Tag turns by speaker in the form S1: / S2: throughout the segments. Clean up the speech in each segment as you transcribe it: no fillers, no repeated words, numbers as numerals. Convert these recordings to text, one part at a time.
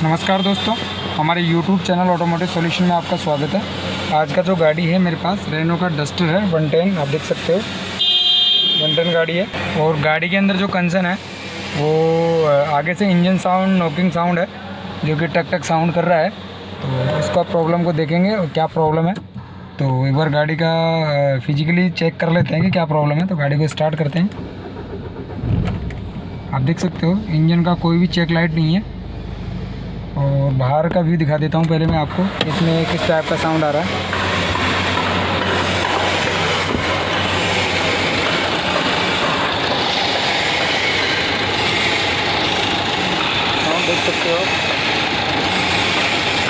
S1: नमस्कार दोस्तों, हमारे YouTube चैनल ऑटोमोटिव सॉल्यूशन में आपका स्वागत है। आज का जो गाड़ी है मेरे पास रेनो का डस्टर है 110, आप देख सकते हो 110 गाड़ी है। और गाड़ी के अंदर जो कंसर्न है वो आगे से इंजन साउंड, नॉकिंग साउंड है जो कि टक टक साउंड कर रहा है। तो उसका प्रॉब्लम को देखेंगे और क्या प्रॉब्लम है। तो एक बार गाड़ी का फिजिकली चेक कर लेते हैं कि क्या प्रॉब्लम है। तो गाड़ी को स्टार्ट करते हैं। आप देख सकते हो इंजन का कोई भी चेक लाइट नहीं है। और बाहर का व्यू दिखा देता हूँ पहले मैं आपको, इसमें किस टाइप का साउंड आ रहा है। साउंड देख सकते हो,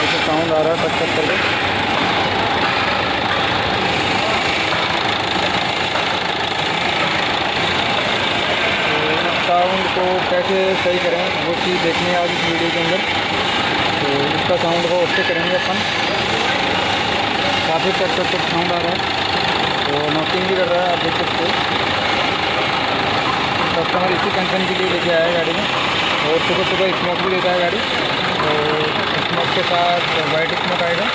S1: ऐसे साउंड आ रहा है टक टक करके। साउंड को कैसे सही करें वो चीज़ देखने आज इस वीडियो के अंदर। तो इसका साउंड को ओके करेंगे अपन। काफ़ी टक टक टक साउंड आ रहा है, तो नॉकिंग भी कर रहा है, आप देख सकते हो। कस्टमर इसी कंसर्न के लिए लेके आया है गाड़ी में। और सुबह सुबह स्मोक भी देता है गाड़ी, तो स्मोक के साथ वाइट स्मोक आएगा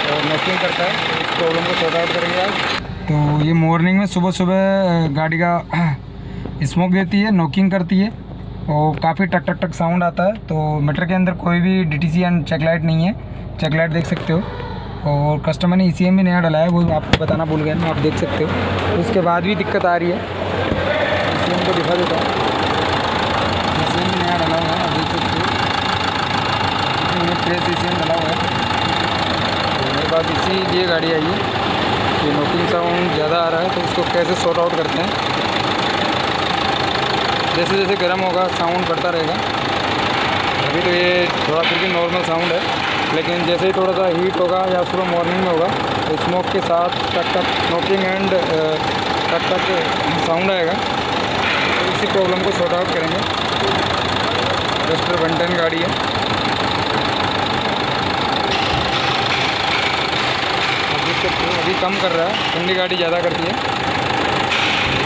S1: और नॉकिंग करता है। तो इस प्रॉब्लम को सॉर्ट आउट करेंगे आज। तो ये मॉर्निंग में सुबह सुबह गाड़ी का स्मोक देती है, नॉकिंग करती है और काफ़ी टक टक टक साउंड आता है। तो मीटर के अंदर कोई भी डीटीसी एंड चेक लाइट नहीं है, चेक लाइट देख सकते हो। और कस्टमर ने ईसीएम भी नया डला है, वो आपको बताना भूल गए मैं, आप देख सकते हो। तो उसके बाद भी दिक्कत आ रही है। ईसीएम को दिखा देता हूँ, ईसीएम भी नया डला हुआ है, आप देख सकते हो। फ्रेश ईसीएम डला हुआ है। तो मेरे पास इसीलिए गाड़ी आई है कि नॉकिंग साउंड ज़्यादा आ रहा है, तो इसको कैसे सॉर्ट आउट करते हैं। जैसे जैसे गर्म होगा साउंड बढ़ता रहेगा। अभी तो ये थोड़ा फिर भी नॉर्मल साउंड है, लेकिन जैसे ही थोड़ा सा हीट होगा या सुबह मॉर्निंग में होगा तो स्मोक के साथ टक टक नॉकिंग एंड टक टक साउंड आएगा। तो इसी प्रॉब्लम को सॉर्ट आउट करेंगे। डस्टर 110 गाड़ी है, आप देख सकते हो। अभी कम कर रहा है, ठंडी गाड़ी ज़्यादा करती है।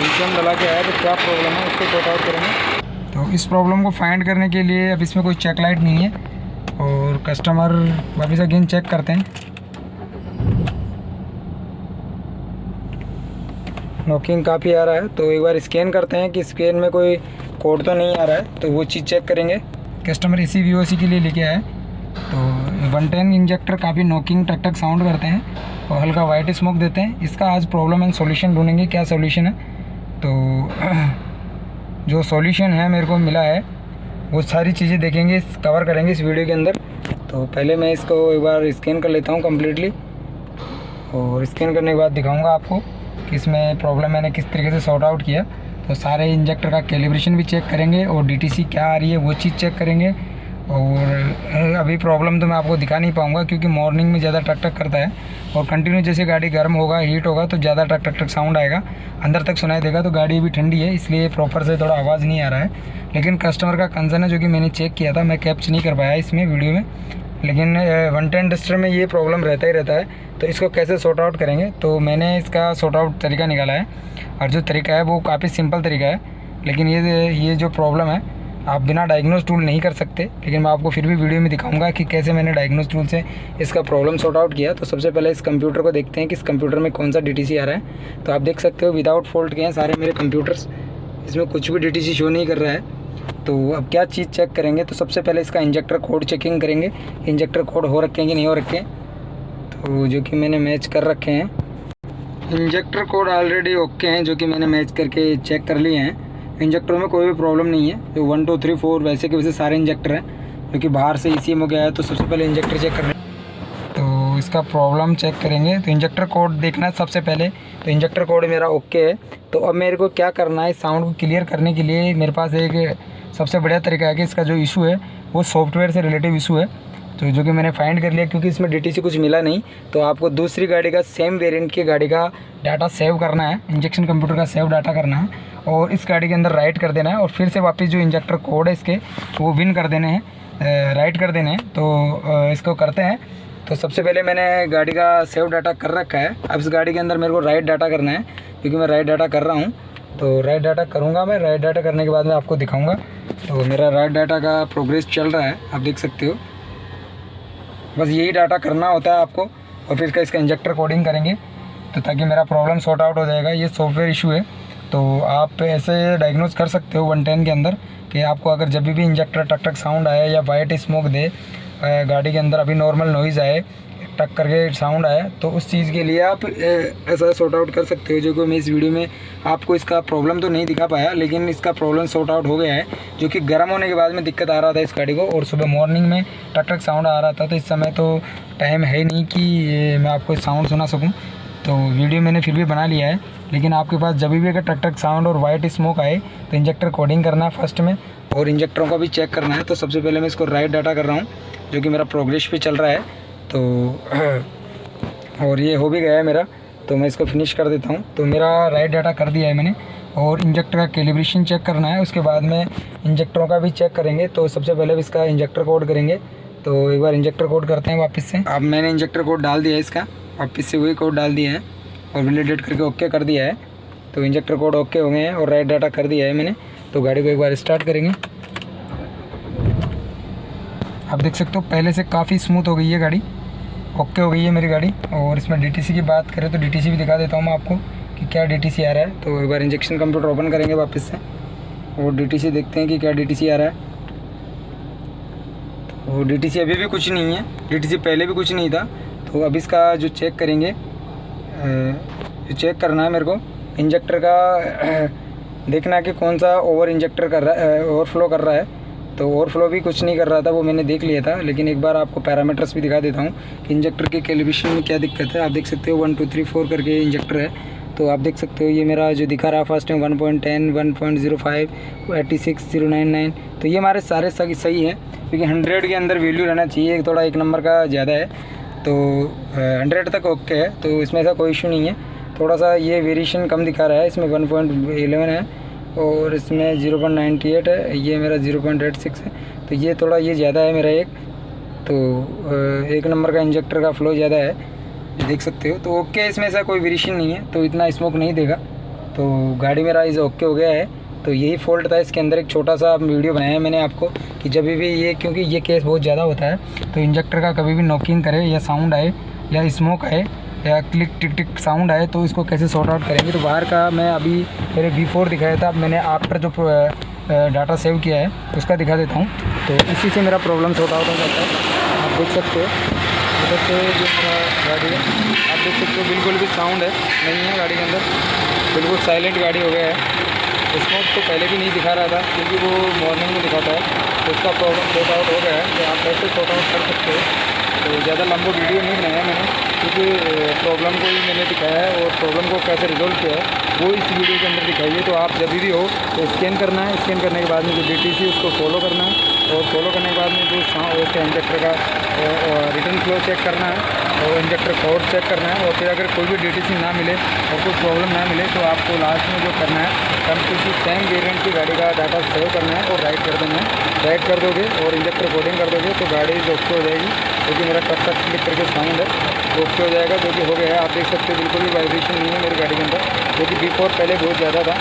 S1: ईसीएम डला के आया तो क्या प्रॉब्लम है उसको सॉर्ट आउट करेंगे। तो इस प्रॉब्लम को फाइंड करने के लिए अब इसमें कोई चेक लाइट नहीं है और कस्टमर वापस अगेन चेक करते हैं। नॉकिंग काफ़ी आ रहा है, तो एक बार स्कैन करते हैं कि स्कैन में कोई कोड तो नहीं आ रहा है, तो वो चीज़ चेक करेंगे। कस्टमर इसी वीओसी के लिए लेके आया है। तो 110 इंजेक्टर काफ़ी नॉकिंग टक टक साउंड करते हैं और हल्का वाइट स्मोक देते हैं। इसका आज प्रॉब्लम एंड सॉल्यूशन ढूंढेंगे, क्या सॉल्यूशन है। तो जो सॉल्यूशन है मेरे को मिला है वो सारी चीज़ें देखेंगे, कवर करेंगे इस वीडियो के अंदर। तो पहले मैं इसको एक बार स्कैन कर लेता हूँ कम्प्लीटली, और स्कैन करने के बाद दिखाऊंगा आपको कि इसमें प्रॉब्लम मैंने किस तरीके से सॉर्ट आउट किया। तो सारे इंजेक्टर का कैलिब्रेशन भी चेक करेंगे और डीटीसी क्या आ रही है वो चीज़ चेक करेंगे। और अभी प्रॉब्लम तो मैं आपको दिखा नहीं पाऊँगा क्योंकि मॉर्निंग में ज़्यादा टक टक करता है और कंटिन्यू जैसे गाड़ी गर्म होगा, हीट होगा तो ज़्यादा टक टक टक साउंड आएगा, अंदर तक सुनाई देगा। तो गाड़ी अभी ठंडी है इसलिए प्रॉपर से थोड़ा आवाज़ नहीं आ रहा है। लेकिन कस्टमर का कंसर्न है जो कि मैंने चेक किया था, मैं कैप्च नहीं कर पाया इसमें वीडियो में। लेकिन 110 डस्टर में ये प्रॉब्लम रहता ही रहता है। तो इसको कैसे सॉर्ट आउट करेंगे, तो मैंने इसका सॉर्ट आउट तरीका निकाला है। और जो तरीका है वो काफ़ी सिंपल तरीका है, लेकिन ये जो प्रॉब्लम है आप बिना डायग्नोस टूल नहीं कर सकते। लेकिन मैं आपको फिर भी वीडियो में दिखाऊंगा कि कैसे मैंने डायग्नोस टूल से इसका प्रॉब्लम सॉर्ट आउट किया। तो सबसे पहले इस कंप्यूटर को देखते हैं कि इस कंप्यूटर में कौन सा डीटीसी आ रहा है। तो आप देख सकते हो विदाउट फॉल्ट के हैं सारे मेरे कंप्यूटर्स, इसमें कुछ भी डीटीसी शो नहीं कर रहा है। तो अब क्या चीज़ चेक करेंगे, तो सबसे पहले इसका इंजेक्टर कोड चेकिंग करेंगे, इंजेक्टर कोड हो रखे हैं कि नहीं हो रखे। तो जो कि मैंने मैच कर रखे हैं, इंजेक्टर कोड ऑलरेडी ओके हैं जो कि मैंने मैच करके चेक कर लिए हैं। इंजेक्टरों में कोई भी प्रॉब्लम नहीं है। जो 1 2 3 4 वैसे के वैसे सारे इंजेक्टर हैं, क्योंकि बाहर से ईसीएम हो गया है। तो सबसे पहले इंजेक्टर चेक कर रहे हैं, तो इसका प्रॉब्लम चेक करेंगे। तो इंजेक्टर कोड देखना है सबसे पहले। तो इंजेक्टर कोड मेरा ओके है। तो अब मेरे को क्या करना है, साउंड को क्लियर करने के लिए मेरे पास एक सबसे बढ़िया तरीका है कि इसका जो इशू है वो सॉफ्टवेयर से रिलेटिव इशू है। तो जो कि मैंने फाइंड कर लिया, क्योंकि इसमें डीटीसी कुछ मिला नहीं। तो आपको दूसरी गाड़ी का सेम वेरिएंट की गाड़ी का डाटा सेव करना है, इंजेक्शन कंप्यूटर का सेव डाटा करना है और इस गाड़ी के अंदर राइट कर देना है और फिर से वापस जो इंजेक्टर कोड है इसके वो विन कर देने हैं, राइट कर देने हैं। तो इसको करते हैं। तो सबसे पहले मैंने गाड़ी का सेव डाटा कर रखा है। अब इस गाड़ी के अंदर मेरे को राइट डाटा करना है, क्योंकि मैं राइट डाटा कर रहा हूँ। तो राइट डाटा करूँगा मैं। राइट डाटा करने के बाद मैं आपको दिखाऊँगा। तो मेरा राइट डाटा का प्रोग्रेस चल रहा है, आप देख सकते हो। बस यही डाटा करना होता है आपको, और फिर इसका इंजेक्टर कोडिंग करेंगे तो ताकि मेरा प्रॉब्लम सॉर्ट आउट हो जाएगा। ये सॉफ्टवेयर इशू है, तो आप ऐसे डायग्नोज कर सकते हो 110 के अंदर कि आपको अगर जब भी इंजेक्टर टक टक साउंड आए या वाइट स्मोक दे गाड़ी के अंदर, अभी नॉर्मल नॉइज़ आए टक करके साउंड आया, तो उस चीज़ के लिए आप ऐसा सॉर्ट आउट कर सकते हो। जो कि मैं इस वीडियो में आपको इसका प्रॉब्लम तो नहीं दिखा पाया, लेकिन इसका प्रॉब्लम सॉर्ट आउट हो गया है, जो कि गर्म होने के बाद में दिक्कत आ रहा था इस गाड़ी को, और सुबह मॉर्निंग में टक टक साउंड आ रहा था। तो इस समय तो टाइम है नहीं कि मैं आपको साउंड सुना सकूँ, तो वीडियो मैंने फिर भी बना लिया है। लेकिन आपके पास जब भी अगर टक टक साउंड और वाइट स्मोक आए तो इंजेक्टर कोडिंग करना है फर्स्ट में, और इंजेक्टरों का भी चेक करना है। तो सबसे पहले मैं इसको राइट डाटा कर रहा हूँ, जो कि मेरा प्रोग्रेस पे चल रहा है, तो और ये हो भी गया है मेरा, तो मैं इसको फिनिश कर देता हूँ। तो मेरा राइट डाटा कर दिया है मैंने, और इंजेक्टर का कैलिब्रेशन चेक करना है। उसके बाद में इंजेक्टरों का भी चेक करेंगे। तो सबसे पहले इसका इंजेक्टर कोड करेंगे, तो एक बार इंजेक्टर कोड करते हैं वापस से। अब मैंने इंजेक्टर कोड डाल दिया है इसका, वापस से वही कोड डाल दिया है और वैलिडेट करके ओके कर दिया है। तो इंजेक्टर कोड ओके हो गए हैं और राइट डाटा कर दिया है मैंने। तो गाड़ी को एक बार स्टार्ट करेंगे। आप देख सकते हो पहले से काफ़ी स्मूथ हो गई है गाड़ी, ओके हो गई है मेरी गाड़ी। और इसमें डीटीसी की बात करें तो डीटीसी भी दिखा देता हूँ मैं आपको कि क्या डीटीसी आ रहा है। तो एक बार इंजेक्शन कंप्यूटर ओपन करेंगे वापस से, और डीटीसी देखते हैं कि क्या डीटीसी आ रहा है। तो डीटीसी अभी भी कुछ नहीं है, डीटीसी पहले भी कुछ नहीं था। तो अब इसका जो चेक करेंगे, जो चेक करना है मेरे को इंजेक्टर का देखना है कि कौन सा ओवर इंजेक्टर कर रहा है, ओवरफ्लो कर रहा है। तो ओवरफ्लो भी कुछ नहीं कर रहा था, वो मैंने देख लिया था। लेकिन एक बार आपको पैरामीटर्स भी दिखा देता हूँ कि इंजेक्टर के कैलिब्रेशन में क्या दिक्कत है। आप देख सकते हो 1 2 3 4 करके इंजेक्टर है। तो आप देख सकते हो ये मेरा जो दिखा रहा है फर्स्ट में 1.10, 1.05, 86, 099। तो ये हमारे सारे सही है, क्योंकि 100 के अंदर वैल्यू रहना चाहिए, थोड़ा एक नंबर का ज़्यादा है। तो 100 तक ओके है, तो इसमें ऐसा कोई इशू नहीं है। थोड़ा सा ये वेरिएशन कम दिखा रहा है, इसमें 1.11 है और इसमें 0.98 है, ये मेरा 0.86 है। तो ये थोड़ा ये ज़्यादा है मेरा एक, तो एक नंबर का इंजेक्टर का फ्लो ज़्यादा है, ये देख सकते हो। तो ओके, इसमें ऐसा कोई वेरिएशन नहीं है, तो इतना स्मोक नहीं देगा। तो गाड़ी मेरा इस ओके हो गया है। तो यही फॉल्ट था इसके अंदर। एक छोटा सा वीडियो बनाया है मैंने आपको कि जब भी ये, क्योंकि ये केस बहुत ज़्यादा होता है, तो इंजेक्टर का कभी भी नॉकिंग करे या साउंड आए या स्मोक आए या क्लिक टिक टिक साउंड आए, तो इसको कैसे सॉर्ट आउट करेंगे। तो बाहर का मैं अभी मेरे V4 दिखाया था, अब मैंने आफ्टर जो डाटा सेव किया है उसका दिखा देता हूँ। तो इसी से मेरा प्रॉब्लम सॉर्ट आउट हो जाता है। आप देख सकते हो इधर से जो मेरा गाड़ी है, आप देख सकते हो बिल्कुल भी साउंड है नहीं है गाड़ी के अंदर, बिल्कुल साइलेंट गाड़ी हो गया है। स्मोक तो पहले भी नहीं दिखा रहा था, क्योंकि वो मॉर्निंग में दिखाता है। तो उसका प्रॉब्लम सॉर्ट आउट हो गया है, तो आप कैसे सॉर्ट आउट कर सकते हो। तो ज़्यादा लंबा वीडियो नहीं बनाया मैंने, क्योंकि प्रॉब्लम को ही मैंने दिखाया है और प्रॉब्लम को कैसे रिजोल्व किया है वो इस वीडियो के अंदर दिखाइए। तो आप जब भी हो तो स्कैन करना है, स्कैन करने के बाद में जो डीटीसी उसको फॉलो करना है, और फॉलो करने के बाद में जो उसके इंजेक्टर का रिटर्न फ्लो चेक करना है और इंजेक्टर कोड चेक करना है। और फिर अगर कोई भी डीटीसी ना मिले और कोई प्रॉब्लम ना मिले तो आपको लास्ट में जो करना है, किसी सेम वेरिएंट की गाड़ी का डाटा सेव करना है और राइट कर देना है। राइट कर दोगे और इंजेक्टर कोडिंग कर दोगे तो गाड़ी ओके हो जाएगी। क्योंकि मेरा टक टक क्लिक करके साउंड है, तो ओके हो जाएगा, जो कि हो गया है। आप देख सकते हो बिल्कुल भी वाइब्रेशन नहीं है मेरी गाड़ी के अंदर, जो कि V4 पहले बहुत ज़्यादा था।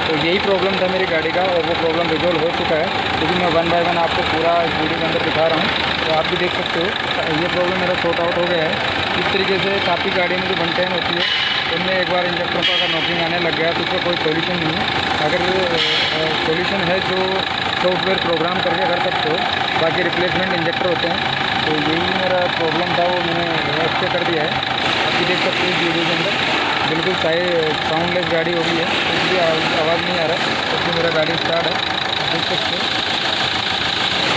S1: तो यही प्रॉब्लम था मेरी गाड़ी का, और वो प्रॉब्लम रिजोल्व हो चुका है, क्योंकि मैं 1 बाय 1 आपको पूरा इस वीडियो के अंदर दिखा रहा हूँ। तो आप भी देख सकते हो ये प्रॉब्लम मेरा सॉर्ट आउट हो गया है। इस तरीके से काफ़ी गाड़ी में जो 110 होती है उनमें एक बार इंजेक्टरों का अगर नॉकिंग आने लग गया तो उसका कोई सोल्यूशन नहीं है। अगर सोल्यूशन है जो सॉफ्टवेयर प्रोग्राम करके कर सकते हो, बाकी रिप्लेसमेंट इंजेक्टर होते हैं। तो यही मेरा प्रॉब्लम था, वो मैंने ओके कर दिया है। आप भी देख सकते हो इस वीडियो के अंदर बिल्कुल साउंडलेस गाड़ी हो गई है, कुछ भी आवाज़ नहीं आ रहा है, क्योंकि मेरा गाड़ी स्टार्ट है। आप देख सकते हो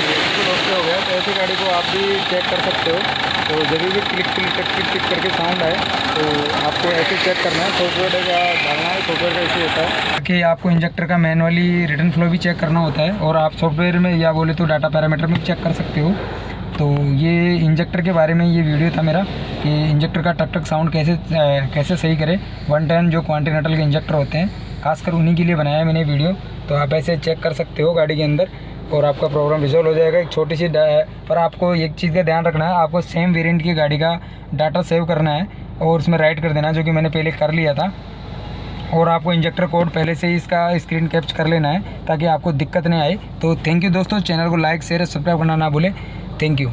S1: बिल्कुल ओके हो गया। तो ऐसी गाड़ी को आप भी चेक कर सकते हो। तो जब भी क्लिक क्लिक क्लिक क्लिक करके साउंड आए तो आपको ऐसे चेक करना है। सॉफ्टवेयर का डालना है, सॉफ्टवेयर का इशू होता है कि आपको इंजेक्टर का मैनुअली रिटर्न फ्लो भी चेक करना होता है, और आप सॉफ्टवेयर में या बोले तो डाटा पैरामीटर में चेक कर सकते हो। तो ये इंजेक्टर के बारे में ये वीडियो था मेरा कि इंजेक्टर का टक टक साउंड कैसे सही करे। 110 जो क्वांटिनेंटल के इंजेक्टर होते हैं, खासकर उन्हीं के लिए बनाया है मैंने वीडियो। तो आप ऐसे चेक कर सकते हो गाड़ी के अंदर और आपका प्रॉब्लम रिजॉल्व हो जाएगा। एक छोटी सी पर आपको एक चीज़ का ध्यान रखना है, आपको सेम वेरिएंट की गाड़ी का डाटा सेव करना है और उसमें राइट कर देना, जो कि मैंने पहले कर लिया था। और आपको इंजेक्टर कोड पहले से ही इसका स्क्रीन कैप्चर कर लेना है ताकि आपको दिक्कत नहीं आए। तो थैंक यू दोस्तों, चैनल को लाइक शेयर सब्सक्राइब करना ना भूलें। Thank you.